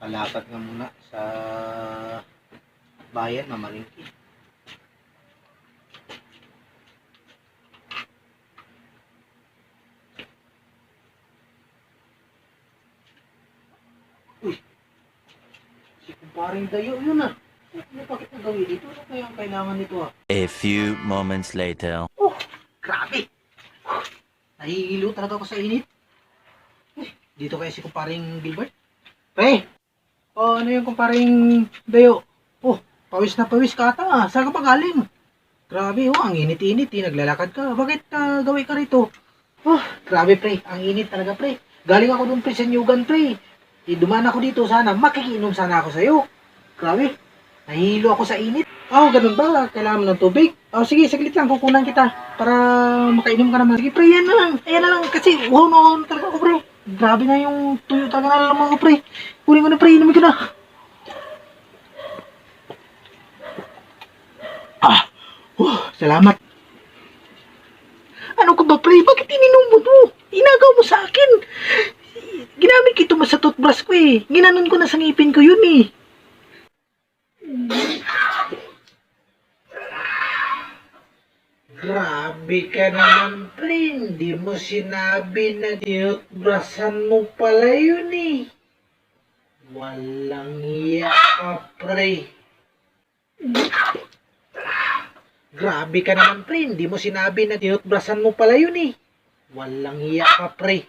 Kalakad nga muna sa bayan, mamalingki. Uy, si kumparing Dayo yun ah. Ano bakit na gawin dito? Ano kaya ang kailangan nito ah? A few moments later. Oh, grabe! Nahihilo talaga ako sa init. Uy, dito kaya si kumparing Gilbert? Pre! Oh, ano yung kumparing Dayo? Oh, pawis na pawis ka ata ah. Saan ka pa galing? Grabe oh, ang init-init eh. Naglalakad ka. Bakit gawin ka rito? Oh, grabe pre. Ang init talaga pre. Galing ako dun pre sa Nyugan pre. Dumaan ako dito sana. Makikiinom sana ako sa'yo. Grabe. Nahihilo ako sa init. Oh, ganun ba? Kailangan mo ng tubig? Oh, sige, saglit lang. Kukunan kita. Para makainom ka naman. Sige pre, yan na lang. Ayan na lang. Kasi wow na talaga ako pre. Grabe na yung tuyo talaga na naman ako pre. Kunin ko na pre. Inumin ko na. Salamat. Ano ka ba, pre? Bakit ininom mo to? Inagaw mo sa akin. Ginamit ko ito sa toothbrush ko eh. Ginanon ko na sa ngipin ko yun eh. Grabe ka naman, pre. Hindi mo sinabi na tinutbrushan mo pala yun eh. Walang iya ka, pre. Grabe ka naman, pre. Hindi mo sinabi na tinutbrasan mo pala yun eh. Walang iya ka, pre.